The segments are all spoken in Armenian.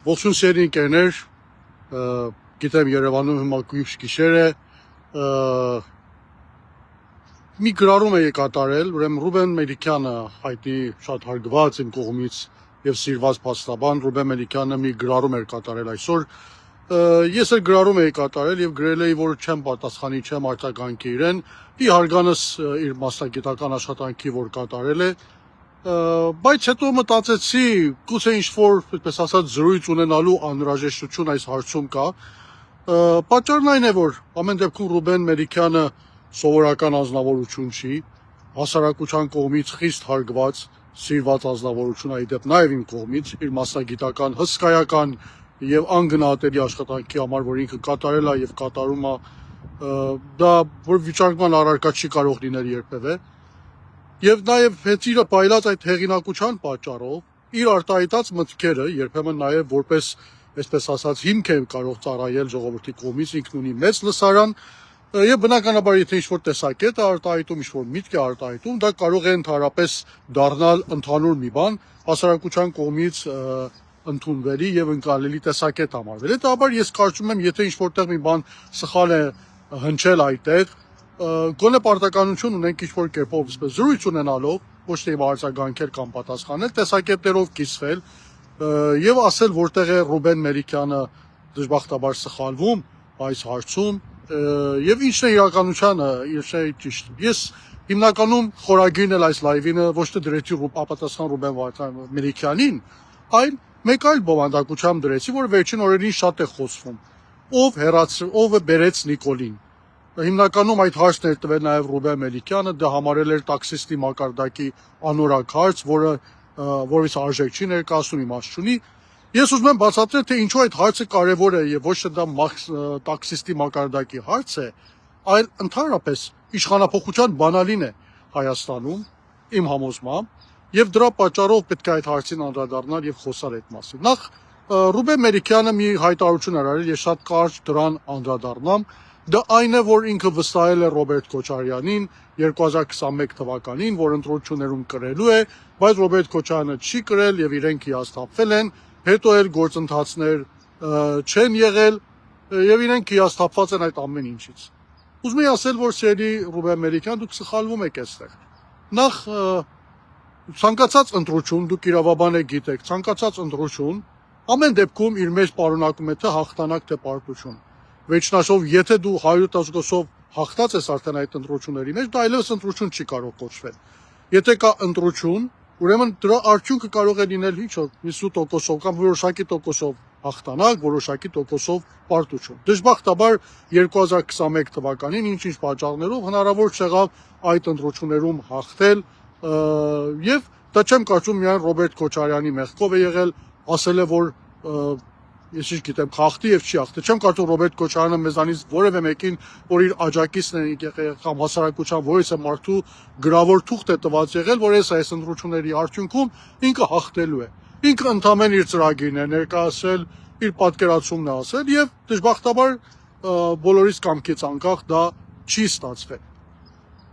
Ողջույն սիրելի ընկերներ, գիտեմ Երևանում հիմա գույշ գիշեր է, մի գրառում է կատարել, ուրեմն Ռուբեն Մելիքյանը, հայտի շատ հարգված իմ կողմից եւ սիրված փաստաբան Ռուբեն Մելիքյանը մի գրառում էր կատարել այսօր, ես էլ գրառում էի կատարել եւ գրել էի, որ չեմ պատասխանի, չեմ արձագանքի իրեն, ի հարգանս իր մասնագիտական աշխատանքի, որ կատարել է, բայց հետո մտածեցի, գուցե ինչ-որ, այդպես ասած, զրույց ունենալու անհրաժեշտություն այս հարցում կա, պատճառն այն է, որ ամեն դեպքում Ռուբեն Մելիքյանը սովորական անձնավորություն չի, հասարակության կողմից խիստ հարգված, սիրված անձնավորություն է, իդեպ նաև իմ կողմից, իր մասնագիտական, հսկայական եւ անգնահատելի աշխատանքի համար, որ ինքը կատարել է եւ կատարում է, դա որ վիճակման առարկա չի կարող լինել երբևէ, եւ նաեւ հետիրը պայլած այդ հեղինակության պատճառով իր արտահայտած մտքերը երբեմն նաեւ որպես այսպես ասած հիմք է կարող ծառայել ժողովրդի կողմից, ինքն ունի մեծ լսարան եւ բնականաբար եթե ինչ-որ տեսակետ է արտահայտում, ինչ-որ միտք է արտահայտում, դա կարող է ընդհանրապես դառնալ ընդհանուր մի բան, հասարակության կողմից ընդունվելի եւ ընկալելի տեսակետ համարվել։ Հետաբար ես կարծում եմ, եթե ինչ-որտեղ մի բան սխալ է հնչել այդտեղ, գոնե պարտականություն ունենք ինչ-որ կերպով զրույց ունենալով, ոչ թե արձագանքել կամ պատասխանել, տեսակետներով կիսվել եւ ասել, որտեղ է Ռուբեն Մելիքյանը դժբախտաբար սխալվում այս հարցում եւ ինչն է իրականությունը, ինչ է ճիշտ։ Ես հիմնականում խորագիրն էլ այս լայվինը ոչ թե դրեցի պատասխան Ռուբեն Մելիքյանին, այլ մեկ այլ բովանդակությամբ դրեցի, որ վերջին օրերին շատ է խոսվում, ով բերեց Նիկոլին։ Հիմնականում այդ հարցն էր տվել նաև Ռուբեն Մելիքյանը, դա համարել էր տաքսիստի մակարդակի անորակ հարց, որից արժեք չի ներկայացնում, իմաստ չունի։ Ես ուզում եմ բացատրել, թե ինչու այդ հարցը կարևոր է եւ ոչ թե դա տաքսիստի մակարդակի հարց է, այլ ընդհանրապես իշխանապողության բանալին է Հայաստանում, իմ համոզմամբ, եւ դրա պատճառով պետք է այդ հարցին անդրադառնալ եւ խոսալ այդ մասին։ Նախ Ռուբեն Մելիքյանը մի հայտարարություն արել, ես շատ կարճ դրան անդրադառնամ։ Դա այն է, որ ինքը վստահել է Ռոբերտ Քոչարյանին 2021 թվականին, որ ընտրություններում կրելու է, բայց Ռոբերտ Քոչարյանը չի կրել եւ իրենք հիասթափվել են, հետո էլ գործընթացներ չեն եղել եւ իրենք հիասթափված են այդ ամեն ինչից։ Ուզում եմ ասել, որ սերի Ռուբեն Մելիքյան, դուք սխալվում եք այստեղ։ Նախ ցանկացած ընտրություն, դուք իրավաբան եք, գիտեք, ցանկացած ընտրություն ամեն դեպքում իր մեջ պարունակում է թե հաղթանակ, թե պարտություն։ Վերջնաշով, եթե դու 100%-ով հաղթած ես արդեն այդ ընտրությունների մեջ, դա այլևս ընտրություն չի կարող կոչվել։ Եթե կա ընտրություն, ուրեմն դրա արդյունքը կարող է լինել ինչ-որ 50%-ով կամ որոշակի տոկոսով հաղթանակ, որոշակի տոկոսով պարտություն։ Դժբախտաբար 2021 թվականին ինչ-ինչ պատճառներով հնարավոր չեղավ այդ ընտրություններում հաղթել եւ դա չեմ կարծում միայն Ռոբերտ Քոչարյանի մեղքով է եղել, ասել է որ ես ինչ գիտեմ, խախտի եւ չի խախտի։ Չեմ կարծում Ռոբերտ Քոչարյանը մեզանից որևէ մեկին, որ իր աջակիցն է կամ հասարակության որից է մարդու գրավոր թուղթ է տված եղել, որ այս ընտրությունների արդյունքում ինքը հաղթելու է։ Ինքը ընդամենը իր ծրագիրն է ներկայացրել, իր պատկերացումն է ասել եւ դժբախտաբար բոլորից կամքից անկախ դա չի ստացվել։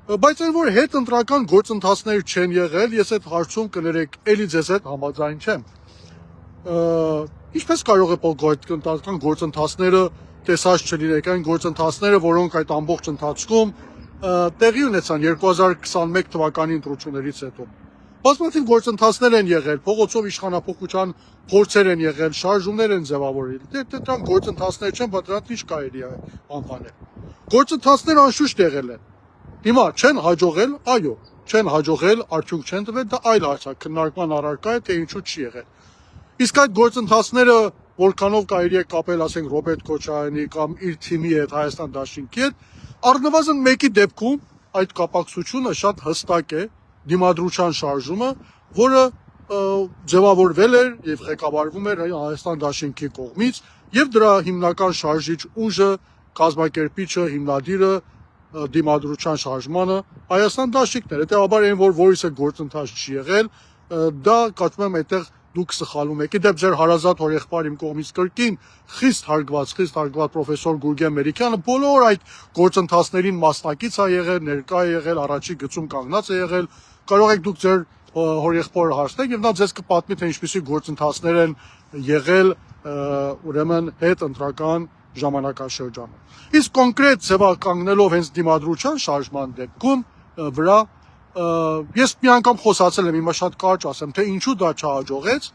Բայց այն որ հետ ընտրական գործընթացներ չեն եղել, ես այդ հարցում կներեք, էլի ձեզ հետ համաձայն չեմ։ Ինչպես կարող է ընտրական գործընթացները տեսած չլինեք, այն գործընթացները, որոնք այդ ամբողջ ընթացքում տեղի ունեցան 2021 թվականի ընտրություններից հետո։ Բազմաթիվ գործընթացներ են եղել, փողոցով իշխանապողության փորձեր են եղել, շարժումներ են ձևավորել։ Դրանք գործընթացներ չեն, բայց դրանք ինչ կարելի է անվանել։ Գործընթացներ անշուշտ եղել են։ Հիմա չեն հաջողել, այո, չեն հաջողել, արդյունք չեն տվել, դա այլ հարց է, քննարկման առարկա է, թե ինչու չի եղել։ Իսկ այդ գործընթացները որքանով կարելի է կապել, ասենք Ռոբերտ Քոչարյանի կամ իր թիմի հետ, Հայաստան Դաշինքի հետ, առնվազն մեկի դեպքում այդ կապակցությունը շատ հստակ է, դիմադրության շարժումը, որը ձևավորվել էր եւ ղեկավարվում էր Հայաստան Դաշինքի կողմից եւ դրա հիմնական շարժիչ ուժը, կազմակերպիչը, հիմնադիրը դիմադրության շարժմանը Հայաստան Դաշինքն էր։ Հետեւաբար այն որից է գործընթաց չի եղել, դա կարծում եմ այդտեղ դուք սխալվում եք։ Իդեպ ձեր հարազատ հորեղբայր իմ կողմից կրկին խիստ հարգված պրոֆեսոր Գուրգեն Մելիքյանը բոլոր այդ գործընթացներին մասնակից է եղել, ներկա է եղել, առաջի գծում կանգնած է եղել։ Կարող եք դուք ձեր հորեղբայրը հարցնել եւ նա ձեզ կպատմի թե ինչպիսի գործընթացներ են եղել ուրեմն հետ ընտրական ժամանակաշրջանը։ Իսկ կոնկրետ ձևականգնելով հենց դիմադրության շարժման դեպքում վրա ես մի անգամ խոսացել եմ, հիմա շատ կարճ ասեմ, թե ինչու դա չհաջողեց։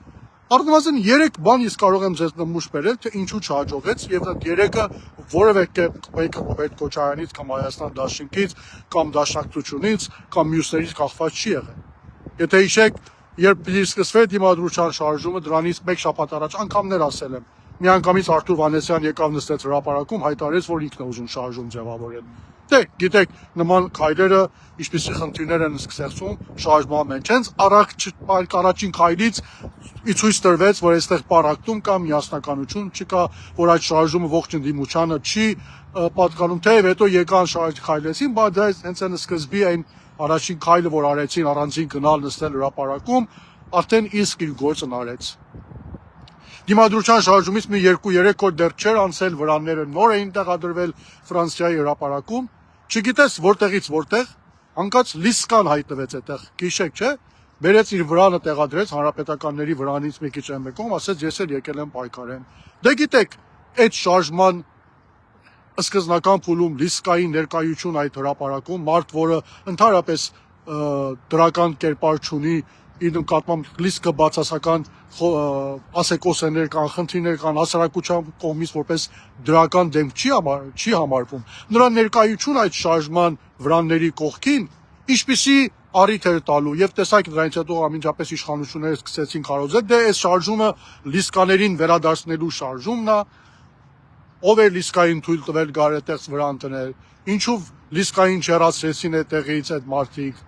Առնվազն 3 բան ես կարող եմ ձեզ նմուշ բերել, թե ինչու չհաջողեց, եւ այդ 3-ը որևէ կերպ Ռոբերտ Քոչարյանից կամ Հայաստան Դաշնքից կամ Դաշնակցությունից կամ մյուսներից կախված չի եղել։ Եթե հիշեք, երբ սկսվեց դիմադրության շարժումը, դրանից 1 շաբաթ առաջ անգամներ ասել եմ, միանգամից Արթուր Վանեսյան եկավ նստեց հրապարակում, հայտարարեց, որ ինքն է ուզում շարժում ձևավորել։ Դե, գիտեք, նման քայլերը ինչպիսի խնդիրներ են սկսեցում շարժման մեջ։ Հենց առաջին քայլից ցույց տրվեց, որ այստեղ պարակտում կա, միասնականություն չկա, որ այդ շարժումը ողջ ընդդիմությանը չի պատկանում, թեև հետո եկան քայլեցին, բայց դա հենց այն սկզբի այն առաջին քայլը, որ արեցին առանցին գնալ նստել հրապարակում, արդեն իսկ իր գործն արեց։ Դիմադրության շարժումից մի 2-3 օր դեռ չէր անցել, վրանները նոր էին տեղադրվել Ֆրանսիայի հրապարակում, չգիտես որտեղից որտեղ, հանկարծ Լիսկան հայտնվեց այդտեղ, գիշեք, չէ՞, բերեց իր վրանը տեղադրեց հանրապետականների վրանից մի քիչ մեկում, ասեց ես էլ եկել եմ պայքարեմ։ Դե գիտեք, այդ շարժման սկզբնական փուլում Լիսկայի ներկայություն այդ հրապարակում, մարդ, որը ընդհանրապես դրական կերպար չունի, իր նկատմամբ Լիսկը բացասական ասեկոսներ կան, խնդիրներ կան, հասարակության կողմից որպես դրական դեմք չի համարվում։ Նրա ներկայությունը այդ շարժման վրանների կողքին ինչպիսի առիթ էր տալու, եւ տեսակ դրանից հետո ամենջապես իշխանությունները սկսեցին քարոզել, դե այս շարժումը Լիսկաներին վերադարձնելու շարժումն է, ով էր Լիսկային թույլ տվել գար այդտեղ վրան տնել, ինչու Լիսկային չերացրեցին այդտեղից այդ մարդիկ։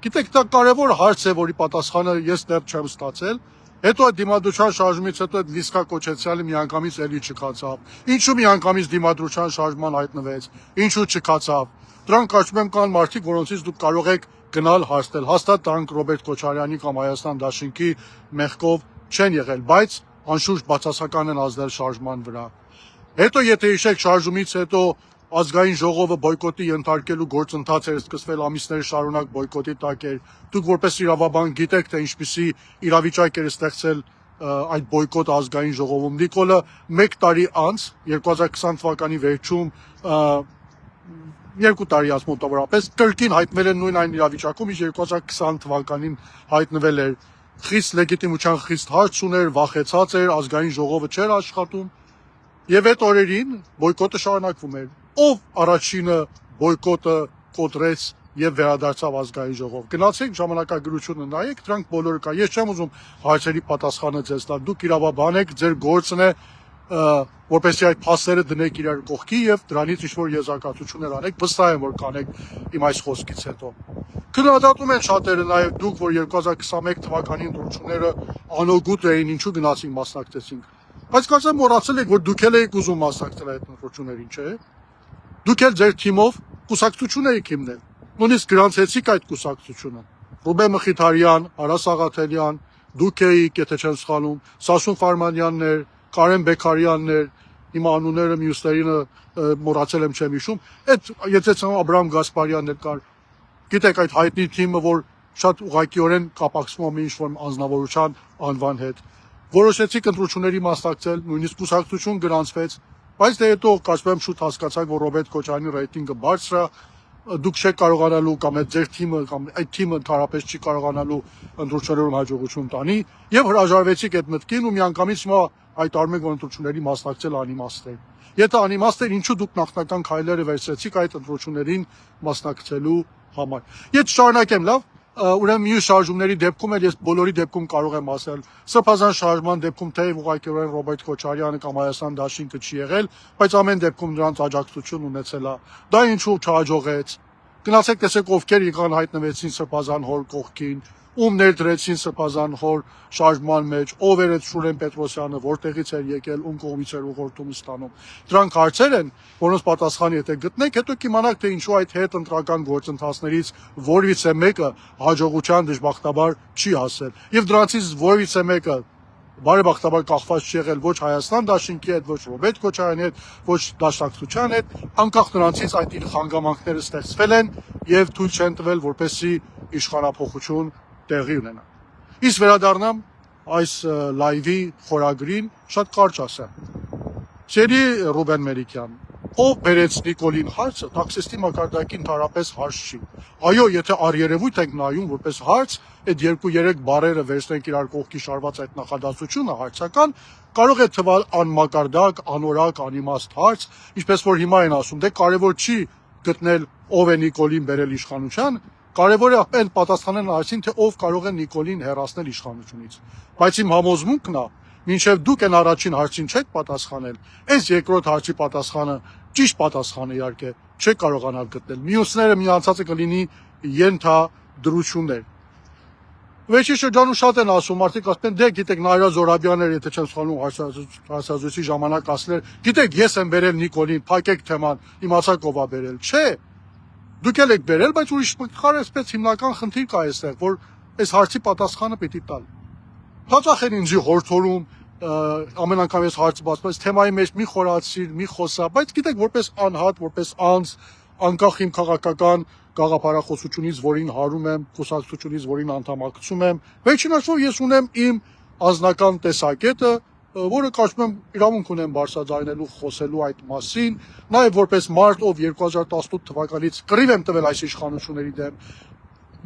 Գիտեք, դա կարևոր հարց է, որի պատասխանը ես դեռ չեմ ստացել։ Հետո այդ դիմադրության շարժումից հետո այդ Լիսկա կոչեցյալը միանգամից էլի չքացավ։ Ինչու միանգամից դիմադրության շարժման հայտնվեց, ինչու չքացավ։ Դրանք կարծում եմ կան մարդիկ, որոնցից դուք կարող եք գնալ հարցնել։ Հաստատ դրանք Ռոբերտ Քոչարյանի կամ Հայաստան Դաշնքի մեղքով չեն եղել, բայց անշուշտ բացասական են ազդել շարժման վրա։ Հետո եթե հիշեք շարժումից հետո ազգային ժողովը բոյկոտի ենթարկելու գործընթաց էր սկսվել, ամիսներ շարունակ բոյկոտի տակ էր։ Դուք որպես իրավաբան գիտեք, թե ինչպիսի իրավիճակ էր ստեղծել այդ բոյկոտ ազգային ժողովում։ Նիկոլը 1 տարի անց 2020 թվականի վերջում 2 տարի անց մոտավորապես կրկին հայտնվել են նույն այն իրավիճակում, ինչ 2020 թվականին հայտնվել էր։ Խիստ լեգիտիմության խիստ հարց ուներ, վախեցած էր, ազգային ժողովը չէր աշխատում։ Եվ այդ օրերին բոյկոտը շարունակվում էր։ Ով առաջինը բոյկոտը կոտրեց եւ վերադարձավ ազգային ժողով։ Գնացեք ժամանակագրությունը նայեք, դրանք բոլորը կա։ Ես չեմ ուզում հարցերի պատասխանը ձեզ տալ։ Դուք իրավաբան եք, ձեր գործն է որպեսզի այդ փաստերը դնեք իրար կողքի եւ դրանից ինչ-որ եզրակացություններ անեք, վստահ եմ, որ կանեք իմ այս խոսքից հետո։ Քննադատում են շատերը նաեւ դուք, որ 2021 թվականի ընտրությունները անօգուտ էին, ինչու գնացին մասնակցեցինք։ Բայց կարծեմ մոռացել եք, որ դուք էլ եք ուզում մասնակցել այդ ընտրություններին, չէ՞։ Դուք էլ ձեր թիմով կուսակցություն եք հիմնել։ Նույնիսկ գրանցեցիք այդ կուսակցությունը։ Ռուբեն Մխիթարյան, Արա Սաղաթելյան, դուք էիք, եթե չեմ սխալում, Սասուն Ֆարմանյանն էր, Կարեն Բեկարյանն էր, իմ անունները մյուսներինը մոռացել եմ չեմ հիշում։ Այդ եթե ցան Աբրահամ Գասպարյանն էլ կար։ Գիտեք այդ հայտնի թիմը, որ շատ ուղղակիորեն կապակցվում է ինչ-որ անձնավորության անվան հետ։ Որոշեցիք ընտրությունների մասնակցել, նույնիսկ կուսակցություն գրանցվեց, բայց դե հետո կարծում եմ շուտ հասկացաք, որ Ռոբերտ Քոչարյանի ռեյտինգը բարձր է, դուք չեք կարողանալու կամ այդ ձեր թիմը կամ այդ թիմը ընդհանրապես չի կարողանալու ընտրություններում հաջողություն տանի եւ հրաժարվեցիք այդ մտքին ու միանգամից հիմա հայտարարում եք, որ ընտրությունների մասնակցել անիմաստ է։ Եթե անիմաստ էր, ինչու դուք նախնական քայլերը վերցրեցիք այդ ընտրություններին մասնակցելու համար։ Ես շարունակեմ, լավ։ Ուրեմն մյուս շարժումների դեպքում էլ ես բոլորի դեպքում կարող եմ ասել, սրբազան շարժման դեպքում թեև ուղղակիորեն Ռոբերտ Քոչարյանը կամ Հայաստան Դաշինքը չի եղել, բայց ամեն դեպքում նրանց աջակցություն ունեցել է։ Դա ինչու չհաջողեց։ Գնացեք տեսեք ովքեր եկան հայտնվեցին սրբազան հոր կողքին, ում ներդրեցին սրբազան հոր շարժման մեջ, ով էր այդ Շուրեն Պետրոսյանը, որտեղից էր եկել, ում կողմից էր ուղղորդում ստանում։ Դրանք հարցեր են, որոնց պատասխան եթե գտնեք, հետո կիմանաք, թե ինչու այդ հետ ընտրական գործընթացներից որևիցե մեկը հաջողության դժբախտաբար չի հասել։ Եվ դրանցից որևիցե մեկը բարեբախտաբար կախված չի եղել ոչ Հայաստան Դաշինքի հետ, ոչ Ռոբերտ Քոչարյանի հետ, ոչ Դաշնակցության հետ, անկախ նրանցից այդ իր հանգամանքները ստեղծվել են եւ թույլ չեն տվել, որպեսզի իշխանափոխություն տեղի ունենա։ Իսկ վերադառնամ այս լայվի խորագրին շատ կարճ ասեմ։ Սերի Ռուբեն Մելիքյան, ով բերեց Նիկոլին հարցը, տաքսիստի մակարդակի ընդհանրապես հարց չի։ Այո, եթե առերևույթ ենք նայում որպես հարց, այդ 2-3 բառերը վերցնենք իրար կողքի շարված այդ նախադասությունը հարցական, կարող է թվալ անմակարդակ, անորակ, անիմաստ հարց, ինչպես որ հիմա են ասում, դե կարևոր չի գտնել ով է Նիկոլին բերել իշխանության, կարևոր է այն պատասխանեն հարցին, թե ով կարող է Նիկոլին հեռացնել իշխանությունից։ Բայց իմ համոզմունքն է, մինչև դուք են առաջին հարցին չեք պատասխանել, այս երկրորդ հարցի պատասխանը, ճիշտ պատասխանը իհարկե, չեք կարողանալ գտնել։ Մյուսները միացածը կլինի ենթադրություններ։ Վերջի շրջանում շատ են ասում, մարդիկ ասում են, դե գիտեք Նայրա Զորաբյաններ, եթե չեմ սխալվում, հարցազրույցի ժամանակ ասել էր, գիտեք ես եմ բերել Նիկոլին, փակեք թեման, իմացաք ով է բերել։ Չէ։ Դուք էլ եք բերել, բայց ուրիշ քարեսպես հիմնական խնդիր կա այստեղ, որ այս հարցի պատասխանը պիտի տալ։ Հաճախ են ինձ հորդորում, ամեն անգամ ես հարցը բացված, թեմայի մեջ մի խորացիր, մի խոսա, բայց գիտեք, որպես անհատ, որպես անձ, անկախ իմ քաղաքական գաղափարախոսությունից, որին հարում եմ, կուսակցությունից, որին անդամակցում եմ, վերջին հաշվով ես ունեմ իմ անձնական տեսակետը, որը կարծում եմ իրավունք ունեմ բարձրաձայնելու, խոսելու այդ մասին, նաև որպես մարդ, ով 2018 թվականից կռիվ եմ տվել այս իշխանությունների դեմ,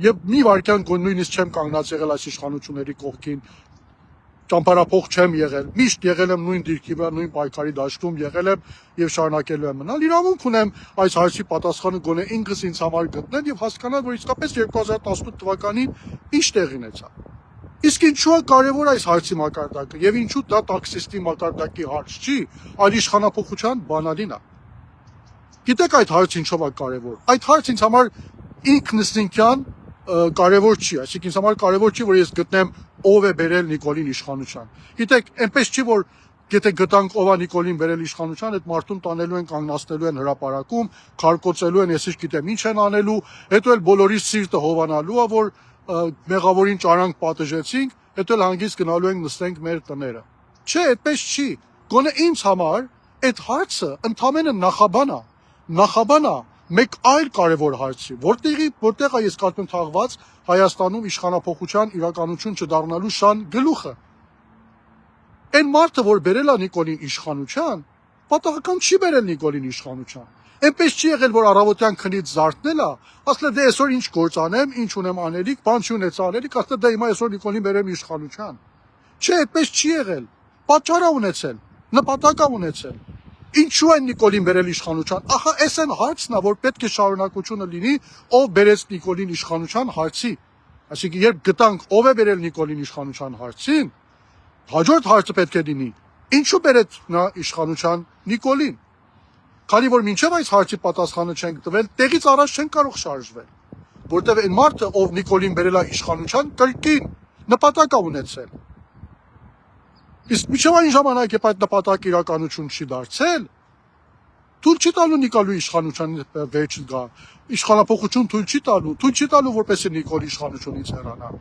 եւ մի վարքյան նույնիսկ չեմ կանգնած եղել այս իշխանությունների կողքին, ճամփարափող չեմ եղել, միշտ եղել եմ նույն դիրքի վրա, նույն պայքարի դաշտում եղել եմ եւ շարունակելու եմ մնալ, իրավունք ունեմ այս հարցի պատասխանը գոնե ինքս ինձ համար գտնել եւ հասկանալ, որ իսկապես 2018 թվականին ինչ տեղի ունեցավ։ Իսկ ինչու է կարևոր այս հարցի մակարդակը եւ ինչու դա տաքսիստի մակարդակի հարց չի, այլ իշխանապողության բանալին է։ Գիտեք այդ հարցը ինչով է կարևոր։ Այդ հարցը ինձ համար ինքնըստինքյան կարևոր չի, այսինքն ինձ համար կարևոր չի, որ ես գտնեմ ով է բերել Նիկոլին իշխանության։ Գիտեք, այնպես չի, որ եթե գտանք ով է Նիկոլին բերել իշխանության, այդ մարդուն տանելու են, կանգնացնելու են հրապարակում, քարկոծելու են, ես ինչ գիտեմ, ինչ են անելու, հետո էլ բոլորի սիրտը հովանալու է, որ մեղավորին ճարանք պատժեցինք, հետո էլ հանգիստ գնալու ենք նստենք մեր տները։ Չէ, այդպես չի։ Գոնե ինձ համար այդ հարցը ընդամենը նախաբան է մեկ այլ կարևոր հարցի, որտեղ է ես կարծում եմ թաղված Հայաստանում իշխանապողության իրականություն չդառնալու շան գլուխը։ Այն մարդը, որ բերել է Նիկոլին իշխանության, պատահական չի բերել Նիկոլին իշխանության։ Այնպես չի եղել, որ առավոտյան քնից զարթնել է, ասել է դե այսօր ինչ գործ անեմ, ինչ ունեմ անելիք, բան չի ունեցա անելիք, ասել է դե հիմա այսօր Նիկոլին բերեմ իշխանության։ Չէ, այդպես չի եղել։ Պատճառ է ունեցել, նպատակ է ունեցել։ Ինչու են Նիկոլին բերել իշխանության։ Ախա այս են հարցն է, որ պետք է շարունակությունը լինի, ով բերեց Նիկոլին իշխանության հարցի։ Այսինքն երբ գտանք ով է բերել Նիկոլին իշխանության հարցին, հաջորդ հարցը պետք է լինի. ինչու բերեց նա իշխանության Նիկոլին։ Քանի որ մինչև այս հարցի պատասխանը չենք տվել, տեղից առաջ չեն կարող շարժվել, որտեղ այն մարդը, ով Նիկոլին բերել է իշխանության, կրկին նպատակ է ունեցել։ Իսկ մինչև այն ժամանակ, երբ այդ նպատակը իրականություն չի դարձել, թույլ չի տալու Նիկոլի իշխանության վերջ գա, իշխանապողություն թույլ չի տալու, որպեսզի Նիկոլի իշխանությունից հեռանա։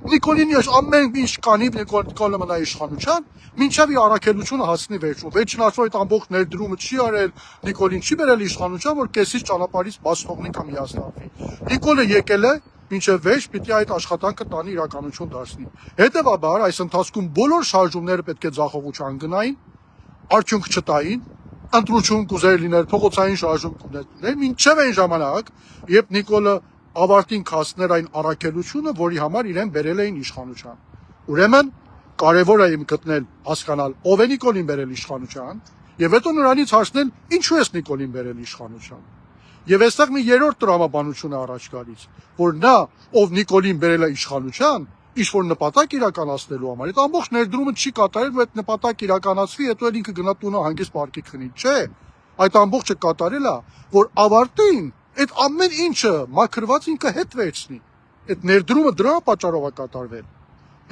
Նիկոլին ամեն ինչ կանի Նիկոլը մնա իշխանության, մինչև իր առաքելությունը հասնի վերջում։ Վերջին հաշվով այդ ամբողջ ներդրումը չի արել, Նիկոլին չի բերել իշխանության, որ կեսից ճանապարհից բաց թողնի կամ միացնվի։ Նիկոլը եկել է, մինչև վերջ պիտի այդ աշխատանքը տանի իրականություն դարձնի։ Հետևաբար այս ընթացքում բոլոր շարժումները պետք է ձախողության գնային, արդյունք չտային, ընտրություն կուզեր լինել, փողոցային շարժում կուներ, մինչև այն ժամանակ, երբ Նիկոլը ավարտին հասներ այն առաքելությունը, որի համար իրեն բերել էին իշխանության։ Ուրեմն կարևոր է իմ գտնել, հասկանալ ով է Նիկոլին բերել իշխանության, եւ հետո նրանից հարցնել ինչու է Նիկոլին բերել իշխանության։ Եվ այստեղ մի երրորդ տրամաբանություն է առաջ գալիս, որ նա, ով Նիկոլին բերել է իշխանության, ինչ-որ նպատակ իրականացնելու համար, այդ ամբողջ ներդրումը չի կատարել, որ այդ նպատակ իրականացվի, հետո էլ ինքը գնա տունը հանգիստ պարկի քնի։ Չէ, այդ ամբողջը կատարել է, որ ավարտին այդ ամեն ինչը մաքրված ինքը հետ վերցնի։ Այդ ներդրումը դրա պատճառով է կատարվել։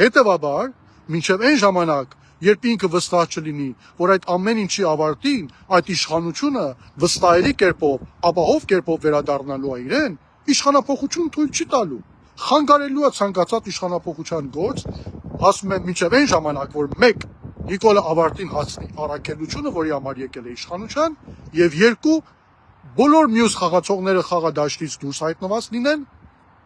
Հետևաբար, մինչև այն ժամանակ, երբ ինքը վստահ չլինի, որ այդ ամեն ինչի ավարտին այդ իշխանությունը վստահելի կերպով, ապահով կերպով վերադառնալու է իրեն, իշխանապողություն թույլ չի տալու։ Խանգարելու է ցանկացած իշխանապողության գործ, ասում եմ մինչև այն ժամանակ, որ 1. Նիկոլը ավարտին հասնի առաքելությունը, որի համար եկել է իշխանության, եւ 2. բոլոր մյուս խաղացողները խաղադաշտից դուրս հայտնված լինեն,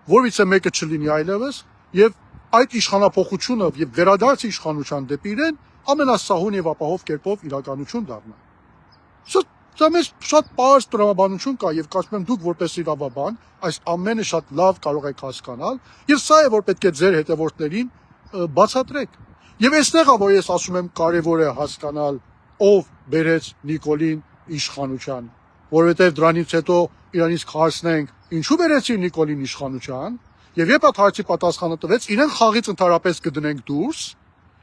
որից է մեկը չլինի այլևս, եւ այդ իշխանափոխությունը եւ վերադարձ իշխանության դեպի իրեն ամենասահուն եւ ապահով կերպով իրականություն դառնա։ Սա մեզ շատ պարզ տրամաբանություն կա եւ կարծում եմ դուք որպես իրավաբան այս ամենը շատ լավ կարող եք հասկանալ եւ սա է որ պետք է ձեր հետևորդներին բացատրեք։ Եվ այստեղ է որ ես ասում եմ կարեւոր է հասկանալ ով բերեց Նիկոլին իշխանության, որովհետեւ դրանից հետո իրանից կհարցնենք ինչու բերեցին Նիկոլին իշխանության եւ երբ այդ հարցի պատասխանը տվեց իրեն խաղից ընդհանրապես կդնենք դուրս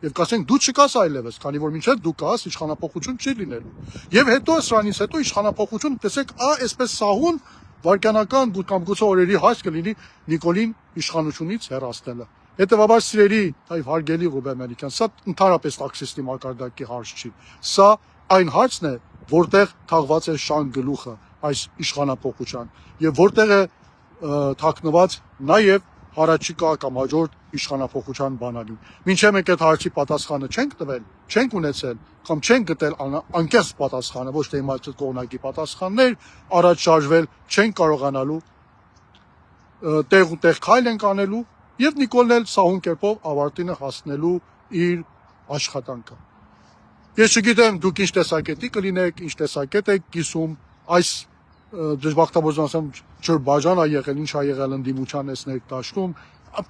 եւ կասենք դու չկաս այլևս, քանի որ մինչեւ դու կաս իշխանափոխություն չի լինելու։ Եվ հետո սրանից հետո իշխանափոխություն տեսեք, այսպես սահուն վարկանական կամ գուցե օրերի հաս կլինի Նիկոլին իշխանությունից հեռացնելը։ Հետևաբար սիրելի այ հարգելի Ռուբեն Մելիքյան, սա ընդհանրապես տաքսիստի մակարդակի հարց չի։ Սա այն հարցն է, որտեղ թաղված է շան գլուխը այս իշխանափոխության եւ որտեղ է թաքնված նաեւ հարաճիկա կամ հաջորդ իշխանափոխության բանալին։ Մինչև մենք այդ հարցի պատասխանը չենք տվել, չենք ունեցել կամ չենք գտել անկեղծ պատասխանը, ոչ թե իմացած կողմնակի պատասխաններ, առաջ շարժվել չենք կարողանալու, տեղ ու տեղ քայլ ենք անելու եւ Նիկոլն էլ սահուն կերպով ավարտին է հասնելու իր աշխատանքը։ Ես չգիտեմ դուք ինչ տեսակետի կլինեք, ինչ տեսակետ եք կիսում այս դժբախտաբար ասեմ ջրբաժան ա եղել, ինչ ա եղել ընդդիմության այս ներդաշտում,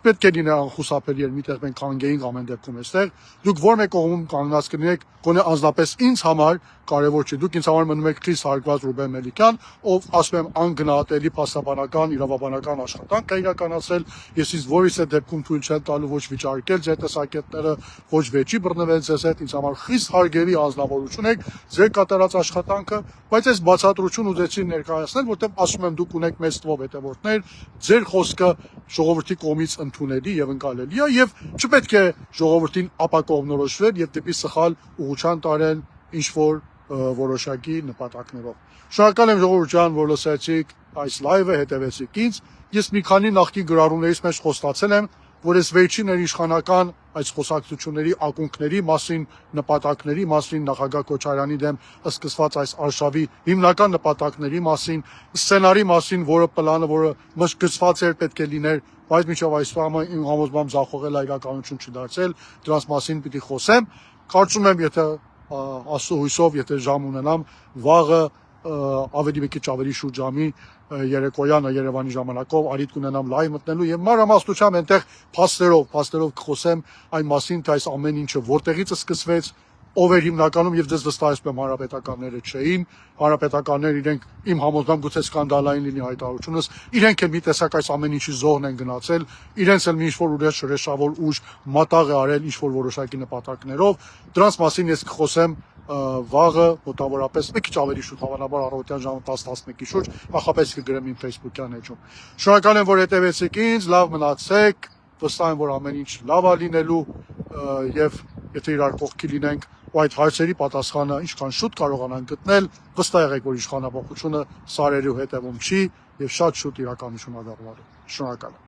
պետք է լինի անխուսափելի, միտեղ մենք հանգեինք ամեն դեպքում այստեղ, դուք որ մեկ կողմում կանգնած կլինեք, գոնե անձնապես ինձ համար կարևոր չէ, դուք ինձ համար մնում եք խիստ հարգված Ռուբեն Մելիքյան, ով ասում եմ անգնահատելի փաստաբանական, իրավաբանական աշխատանք է իրականացրել, ես ինձ որից է դեպքում թույլ չեմ տալու ոչ վիճարկել ձեր տեսակետները, ոչ վեճի բռնվել ձեզ հետ, ինձ համար խիստ հարգելի անձնավորություն եք, ձեր կատարած աշխատանքը, բայց այս բացատրություն ուզեցի ներկայացնել, որտեղ ասում եմ դուք ունեք մեծ թվով հետևորդներ, ձեր խոսքը ժողովրդի կողմից ընդունելի եւ ընկալելի է եւ չպետք է ժողովրդին ապակողմնորոշվել եւ դեպի սխալ ուղղության տարել ինչ որ որոշակի նպատակներով։ Շնորհակալ եմ ժողովուրդ ջան, որ լսեցիք այս լայվը, հետևեցիք ինձ։ Ես մի քանի նախկին գրառումներից մեջ խոստացել եմ, որ այս վերջին իշխանական այս խոսակցությունների ակունքների մասին, նպատակների մասին, նախագահ Քոչարյանի դեմ սկսված այս արշավի հիմնական նպատակների մասին, սցենարի մասին, որը պլանը, որը մշկացված էր պետք է լիներ, բայց մինչև այսօր իմ համոզմամբ ձախողել է իրականություն չդարձել, դրանց մասին պիտի խոսեմ։ Կարծում եմ, եթե Աստծո հույսով, եթե ժամ ունենամ, վաղը ավելի մի քիչ ավելի շուրջ ժամի երեկոյանը Երևանի ժամանակով արիտ կունենամ լայվ մտնելու եւ մանրամասնությամբ այնտեղ փաստերով կխոսեմ այն մասին, թե այս ամեն ինչը որտեղից սկսվեց, ով էր հիմնականում եւ դες վստահեցնում եմ հանրապետականները չէին, հանրապետականները իրենք իմ համոզմամբ գուցե սկանդալային լինի հայտարարությունս, իրենք էլ մի տեսակ այս ամեն ինչի զոհն են գնացել, իրենց էլ մի ինչ-որ ուրիշ ուժ մատաղ է արել ինչ-որ որոշակի նպատակներով, դրանց մասին ես կխոսեմ վաղը մոտավորապես մի քիչ ավելի շուտ, հավանաբար առավոտյան ժամը 10-11-ի շուրջ, նախապես կգրեմ իմ Facebook-յան էջում։ Շնորհակալ եմ, որ հետևեցիք ինձ, լավ մնացեք, վստահ եմ, որ ամեն ինչ լավ է լինելու եւ եթե իրար կողքի լինենք ու այդ հարցերի պատասխանը ինչքան շուտ կարողանանք գտնել, վստահ եղեք, որ իշխանապողությունը սարերու հետևում չի եւ շատ շուտ իրականություն ա դառնալու։ Շնորհակալ եմ։